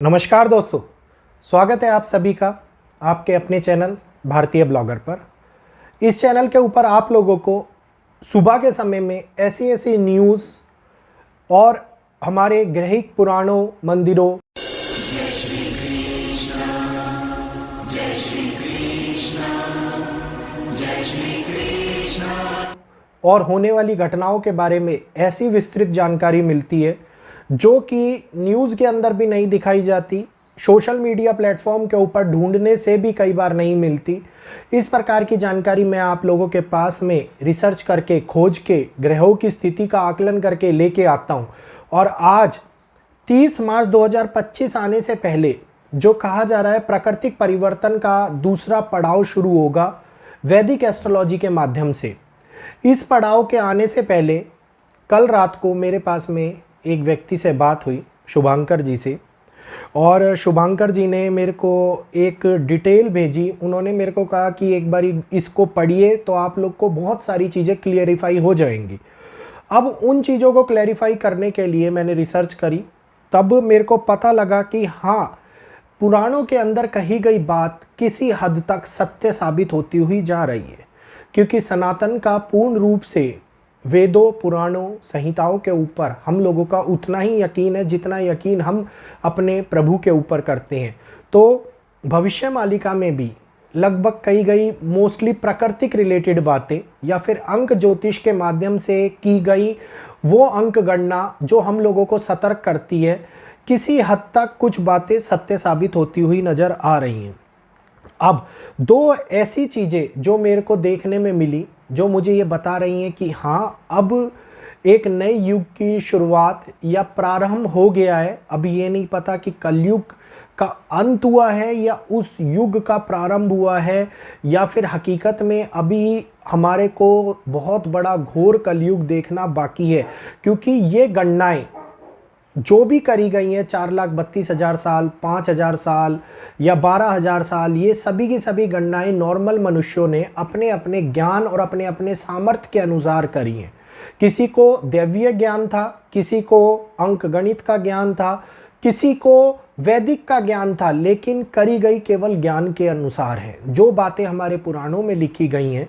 नमस्कार दोस्तों, स्वागत है आप सभी का आपके अपने चैनल भारतीय ब्लॉगर पर। इस चैनल के ऊपर आप लोगों को सुबह के समय में ऐसी ऐसी न्यूज़ और हमारे ग्रहिक पुराणों, मंदिरों और होने वाली घटनाओं के बारे में ऐसी विस्तृत जानकारी मिलती है जो कि न्यूज़ के अंदर भी नहीं दिखाई जाती, सोशल मीडिया प्लेटफॉर्म के ऊपर ढूंढने से भी कई बार नहीं मिलती। इस प्रकार की जानकारी मैं आप लोगों के पास में रिसर्च करके, खोज के, ग्रहों की स्थिति का आकलन करके लेके आता हूं। और आज 30 मार्च 2025 आने से पहले जो कहा जा रहा है प्राकृतिक परिवर्तन का दूसरा पड़ाव शुरू होगा वैदिक एस्ट्रोलॉजी के माध्यम से। इस पड़ाव के आने से पहले कल रात को मेरे पास में एक व्यक्ति से बात हुई, शुभांकर जी से, और शुभांकर जी ने मेरे को एक डिटेल भेजी। उन्होंने मेरे को कहा कि एक बारी इसको पढ़िए तो आप लोग को बहुत सारी चीज़ें क्लियरिफाई हो जाएंगी। अब उन चीज़ों को क्लैरिफाई करने के लिए मैंने रिसर्च करी, तब मेरे को पता लगा कि हाँ, पुराणों के अंदर कही गई बात किसी हद तक सत्य साबित होती हुई जा रही है, क्योंकि सनातन का पूर्ण रूप से वेदों, पुराणों, संहिताओं के ऊपर हम लोगों का उतना ही यकीन है जितना यकीन हम अपने प्रभु के ऊपर करते हैं। तो भविष्य मालिका में भी लगभग कही गई मोस्टली प्राकृतिक रिलेटेड बातें या फिर अंक ज्योतिष के माध्यम से की गई वो अंक गणना जो हम लोगों को सतर्क करती है, किसी हद तक कुछ बातें सत्य साबित होती हुई नज़र आ रही हैं। अब दो ऐसी चीज़ें जो मेरे को देखने में मिली, जो मुझे ये बता रही हैं कि हाँ, अब एक नए युग की शुरुआत या प्रारंभ हो गया है। अभी ये नहीं पता कि कलयुग का अंत हुआ है या उस युग का प्रारंभ हुआ है, या फिर हकीकत में अभी हमारे को बहुत बड़ा घोर कलयुग देखना बाकी है। क्योंकि ये गणनाएं जो भी करी गई हैं, 4,32,000 साल, 5,000 साल या 12,000 साल, ये सभी की सभी गणनाएं नॉर्मल मनुष्यों ने अपने अपने ज्ञान और अपने अपने सामर्थ्य के अनुसार करी हैं। किसी को दैवीय ज्ञान था, किसी को अंक गणित का ज्ञान था, किसी को वैदिक का ज्ञान था, लेकिन करी गई केवल ज्ञान के अनुसार है। जो बातें हमारे पुराणों में लिखी गई हैं,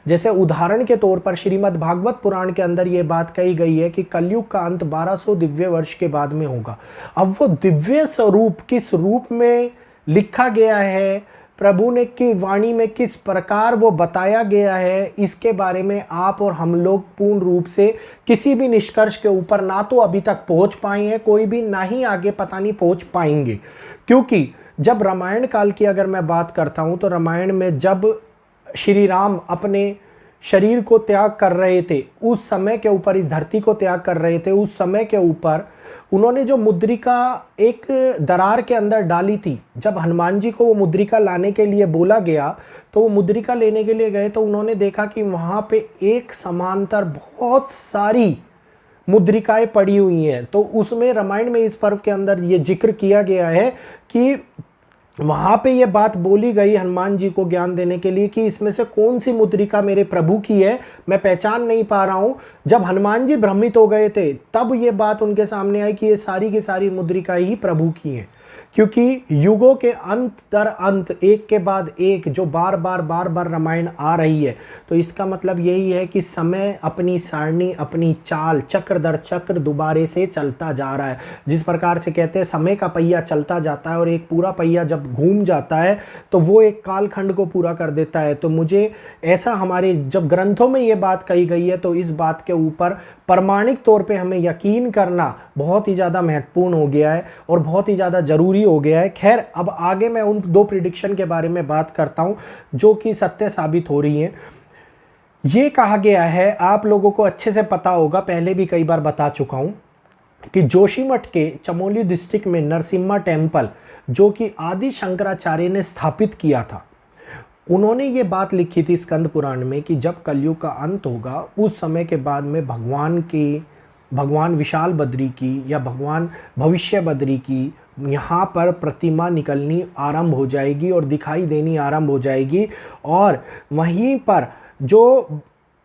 जैसे उदाहरण के तौर पर श्रीमद् भागवत पुराण के अंदर ये बात कही गई है कि कलयुग का अंत 1200 दिव्य वर्ष के बाद में होगा। अब वो दिव्य स्वरूप किस रूप में लिखा गया है, प्रभु ने की वाणी में किस प्रकार वो बताया गया है, इसके बारे में आप और हम लोग पूर्ण रूप से किसी भी निष्कर्ष के ऊपर ना तो अभी तक पहुंच पाए हैं, कोई भी ना ही आगे पता नहीं पहुंच पाएंगे। क्योंकि जब रामायण काल की अगर मैं बात करता हूं तो रामायण में जब श्री राम अपने शरीर को त्याग कर रहे थे, उस समय के ऊपर, इस धरती को त्याग कर रहे थे, उस समय के ऊपर उन्होंने जो मुद्रिका एक दरार के अंदर डाली थी, जब हनुमान जी को वो मुद्रिका लाने के लिए बोला गया तो वो मुद्रिका लेने के लिए गए तो उन्होंने देखा कि वहाँ पे एक समांतर बहुत सारी मुद्रिकाएं पड़ी हुई हैं। तो उसमें रामायण में इस पर्व के अंदर ये जिक्र किया गया है कि वहाँ पे ये बात बोली गई हनुमान जी को ज्ञान देने के लिए कि इसमें से कौन सी मुद्रिका मेरे प्रभु की है, मैं पहचान नहीं पा रहा हूँ। जब हनुमान जी भ्रमित हो गए थे तब ये बात उनके सामने आई कि ये सारी की सारी मुद्रिका ही प्रभु की हैं। क्योंकि युगों के अंत दर अंत, एक के बाद एक, जो बार बार रामायण आ रही है, तो इसका मतलब यही है कि समय अपनी सारणी, अपनी चाल, चक्र दर चक्र दोबारे से चलता जा रहा है। जिस प्रकार से कहते हैं समय का पहिया चलता जाता है और एक पूरा पहिया जब घूम जाता है तो वो एक कालखंड को पूरा कर देता है। तो मुझे ऐसा, हमारे जब ग्रंथों में ये बात कही गई है तो इस बात के ऊपर प्रमाणिक तौर पे हमें यकीन करना बहुत ही ज़्यादा महत्वपूर्ण हो गया है और बहुत ही ज़्यादा ज़रूरी हो गया है। खैर, अब आगे मैं उन दो प्रिडिक्शन के बारे में बात करता हूं जो कि सत्य साबित हो रही हैं। ये कहा गया है, आप लोगों को अच्छे से पता होगा, पहले भी कई बार बता चुका हूं, कि जोशीमठ के चमोली डिस्ट्रिक्ट में नरसिम्हा टेम्पल, जो कि आदि शंकराचार्य ने स्थापित किया था, उन्होंने ये बात लिखी थी स्कंद पुराण में कि जब कलयुग का अंत होगा उस समय के बाद में भगवान विशाल बद्री की या भगवान भविष्य बद्री की यहाँ पर प्रतिमा निकलनी आरंभ हो जाएगी और दिखाई देनी आरंभ हो जाएगी। और वहीं पर जो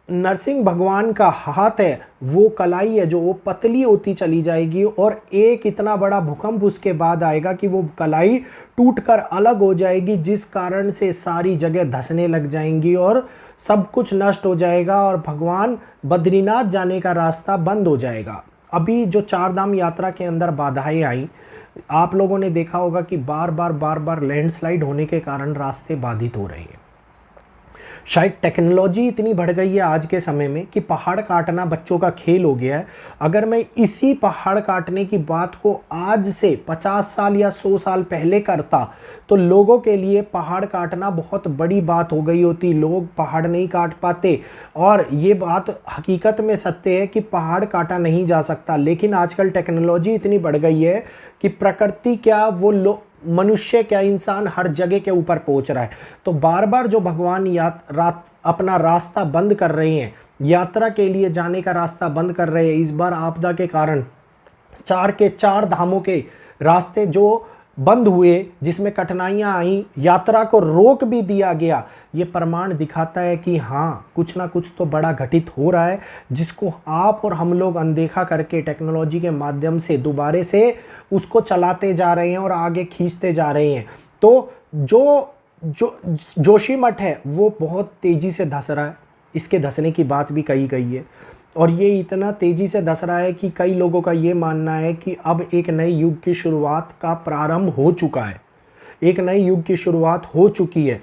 नरसिंह भगवान का हाथ है, वो कलाई है जो वो पतली होती चली जाएगी और एक इतना बड़ा भूकंप उसके बाद आएगा कि वो कलाई टूटकर अलग हो जाएगी, जिस कारण से सारी जगह धंसने लग जाएंगी और सब कुछ नष्ट हो जाएगा और भगवान बद्रीनाथ जाने का रास्ता बंद हो जाएगा। अभी जो चारधाम यात्रा के अंदर बाधाएं आई, आप लोगों ने देखा होगा कि बार बार लैंडस्लाइड होने के कारण रास्ते बाधित हो रहे हैं। शायद टेक्नोलॉजी इतनी बढ़ गई है आज के समय में कि पहाड़ काटना बच्चों का खेल हो गया है। अगर मैं इसी पहाड़ काटने की बात को आज से 50 साल या 100 साल पहले करता तो लोगों के लिए पहाड़ काटना बहुत बड़ी बात हो गई होती। लोग पहाड़ नहीं काट पाते और ये बात हकीकत में सत्य है कि पहाड़ काटा नहीं जा सकता। लेकिन आजकल टेक्नोलॉजी इतनी बढ़ गई है कि प्रकृति क्या, वो मनुष्य क्या, इंसान हर जगह के ऊपर पहुंच रहा है। तो बार बार जो भगवान अपना रास्ता बंद कर रहे हैं, यात्रा के लिए जाने का रास्ता बंद कर रहे हैं, इस बार आपदा के कारण 4 के 4 धामों के रास्ते जो बंद हुए, जिसमें कठिनाइयां आई, यात्रा को रोक भी दिया गया, ये प्रमाण दिखाता है कि हाँ, कुछ ना कुछ तो बड़ा घटित हो रहा है, जिसको आप और हम लोग अनदेखा करके टेक्नोलॉजी के माध्यम से दोबारे से उसको चलाते जा रहे हैं और आगे खींचते जा रहे हैं। तो जो जोशीमठ है वो बहुत तेज़ी से धंस रहा है, इसके धंसने की बात भी कही गई है और ये इतना तेज़ी से धंस रहा है कि कई लोगों का ये मानना है कि अब एक नए युग की शुरुआत का प्रारंभ हो चुका है, एक नए युग की शुरुआत हो चुकी है।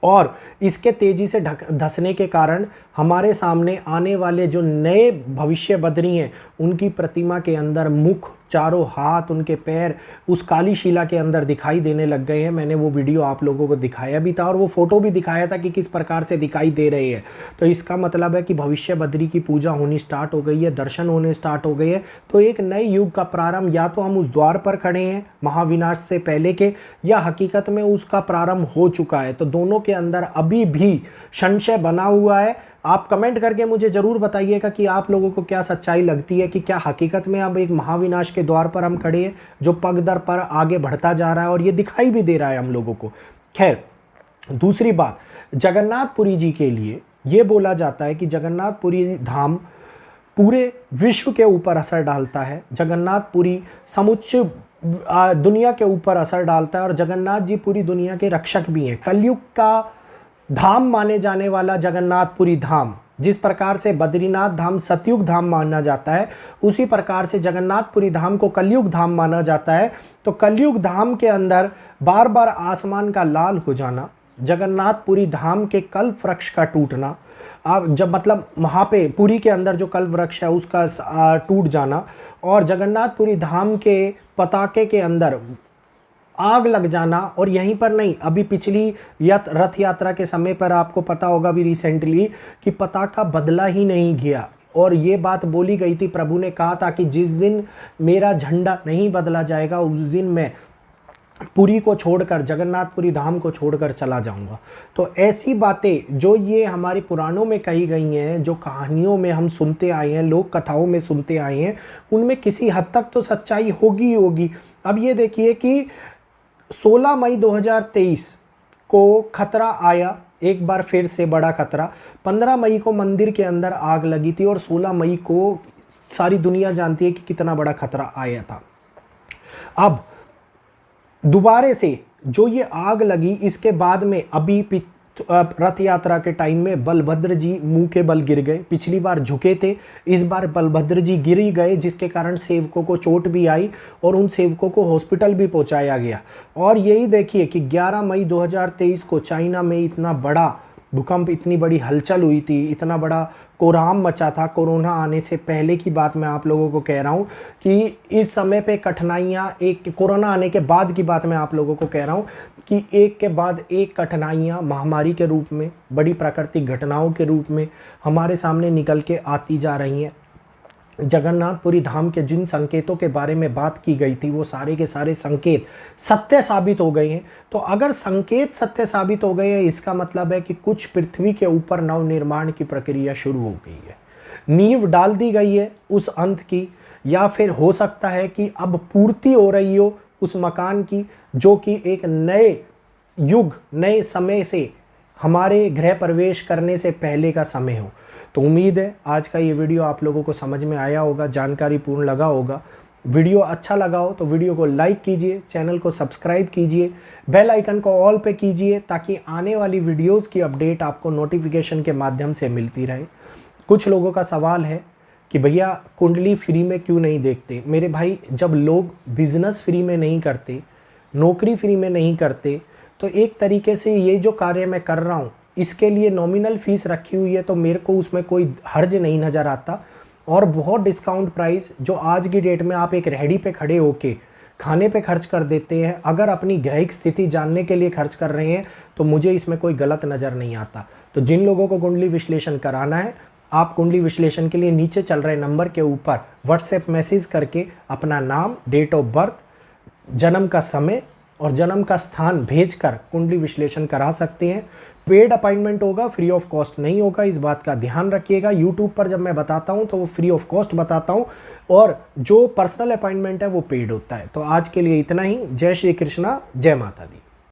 और इसके तेज़ी से धंसने के कारण हमारे सामने आने वाले जो नए भविष्य बदरी हैं, उनकी प्रतिमा के अंदर मुख, चारों हाथ, उनके पैर उस काली शिला के अंदर दिखाई देने लग गए हैं। मैंने वो वीडियो आप लोगों को दिखाया भी था और वो फोटो भी दिखाया था कि किस प्रकार से दिखाई दे रहे हैं। तो इसका मतलब है कि भविष्य बद्री की पूजा होनी स्टार्ट हो गई है, दर्शन होने स्टार्ट हो गए हैं। तो एक नए युग का प्रारंभ, या तो हम उस द्वार पर खड़े हैं महाविनाश से पहले के, या हकीकत में उसका प्रारंभ हो चुका है। तो दोनों के अंदर अभी भी संशय बना हुआ है। आप कमेंट करके मुझे ज़रूर बताइएगा कि आप लोगों को क्या सच्चाई लगती है कि क्या हकीकत में अब एक महाविनाश के द्वार पर हम खड़े हैं जो पग दर पर आगे बढ़ता जा रहा है और ये दिखाई भी दे रहा है हम लोगों को। खैर, दूसरी बात, जगन्नाथपुरी जी के लिए ये बोला जाता है कि जगन्नाथपुरी धाम पूरे विश्व के ऊपर असर डालता है, जगन्नाथपुरी समुच्च दुनिया के ऊपर असर डालता है और जगन्नाथ जी पूरी दुनिया के रक्षक भी हैं। कलयुग का धाम माने जाने वाला जगन्नाथपुरी धाम, जिस प्रकार से बद्रीनाथ धाम सतयुग धाम माना जाता है, उसी प्रकार से जगन्नाथपुरी धाम को कलयुग धाम माना जाता है। तो कलयुग धाम के अंदर बार बार आसमान का लाल हो जाना, जगन्नाथपुरी धाम के कल्प वृक्ष का टूटना, अब जब मतलब वहाँ पे पुरी के अंदर जो कल्प वृक्ष है उसका टूट जाना, और जगन्नाथपुरी धाम के पताके के अंदर आग लग जाना। और यहीं पर नहीं, अभी पिछली रथ यात्रा के समय पर आपको पता होगा भी रिसेंटली कि पताका बदला ही नहीं गया और ये बात बोली गई थी, प्रभु ने कहा था कि जिस दिन मेरा झंडा नहीं बदला जाएगा उस दिन मैं पुरी को छोड़कर, जगन्नाथपुरी धाम को छोड़कर चला जाऊंगा। तो ऐसी बातें जो ये हमारे पुराणों में कही गई हैं, जो कहानियों में हम सुनते आए हैं, लोक कथाओं में सुनते आए हैं, उनमें किसी हद तक तो सच्चाई होगी ही होगी। अब ये देखिए कि 16 मई 2023 को खतरा आया, एक बार फिर से बड़ा खतरा। 15 मई को मंदिर के अंदर आग लगी थी और 16 मई को सारी दुनिया जानती है कि कितना बड़ा खतरा आया था। अब दोबारे से जो ये आग लगी, इसके बाद में अभी रथ यात्रा के टाइम में बलभद्र जी मुंह के बल गिर गए। पिछली बार झुके थे, इस बार बलभद्र जी गिर ही गए, जिसके कारण सेवकों को चोट भी आई और उन सेवकों को हॉस्पिटल भी पहुंचाया गया। और यही देखिए कि 11 मई 2023 को चाइना में इतना बड़ा भूकंप, इतनी बड़ी हलचल हुई थी, इतना बड़ा कोहराम मचा था। कोरोना आने से पहले की बात मैं आप लोगों को कह रहा हूँ कि इस समय पे कठिनाइयाँ, एक कोरोना आने के बाद की बात मैं आप लोगों को कह रहा हूँ कि एक के बाद एक कठिनाइयाँ महामारी के रूप में, बड़ी प्राकृतिक घटनाओं के रूप में हमारे सामने निकल के आती जा रही हैं। जगन्नाथपुरी धाम के जिन संकेतों के बारे में बात की गई थी, वो सारे के सारे संकेत सत्य साबित हो गए हैं। तो अगर संकेत सत्य साबित हो गए हैं, इसका मतलब है कि कुछ पृथ्वी के ऊपर नवनिर्माण की प्रक्रिया शुरू हो गई है, नींव डाल दी गई है उस अंत की, या फिर हो सकता है कि अब पूर्ति हो रही हो उस मकान की, जो कि एक नए युग, नए समय से, हमारे गृह प्रवेश करने से पहले का समय हो। तो उम्मीद है आज का ये वीडियो आप लोगों को समझ में आया होगा, जानकारीपूर्ण लगा होगा। वीडियो अच्छा लगा हो तो वीडियो को लाइक कीजिए, चैनल को सब्सक्राइब कीजिए, बेल आइकन को ऑल पे कीजिए ताकि आने वाली वीडियोस की अपडेट आपको नोटिफिकेशन के माध्यम से मिलती रहे। कुछ लोगों का सवाल है कि भैया कुंडली फ्री में क्यों नहीं देखते। मेरे भाई, जब लोग बिजनेस फ्री में नहीं करते, नौकरी फ्री में नहीं करते, तो एक तरीके से ये जो कार्य मैं कर रहा हूँ इसके लिए नॉमिनल फीस रखी हुई है, तो मेरे को उसमें कोई हर्ज नहीं नज़र आता। और बहुत डिस्काउंट प्राइस जो आज की डेट में आप एक रेहड़ी पे खड़े होके खाने पे खर्च कर देते हैं, अगर अपनी ग्राहक स्थिति जानने के लिए खर्च कर रहे हैं तो मुझे इसमें कोई गलत नज़र नहीं आता। तो जिन लोगों को कुंडली विश्लेषण कराना है, आप कुंडली विश्लेषण के लिए नीचे चल रहे नंबर के ऊपर व्हाट्सएप मैसेज करके अपना नाम, डेट ऑफ बर्थ, जन्म का समय और जन्म का स्थान भेजकर कुंडली विश्लेषण करा सकते हैं। पेड अपॉइंटमेंट होगा, फ्री ऑफ कॉस्ट नहीं होगा, इस बात का ध्यान रखिएगा। यूट्यूब पर जब मैं बताता हूं तो वो फ्री ऑफ कॉस्ट बताता हूं और जो पर्सनल अपॉइंटमेंट है वो पेड होता है। तो आज के लिए इतना ही। जय श्री कृष्णा, जय माता दी।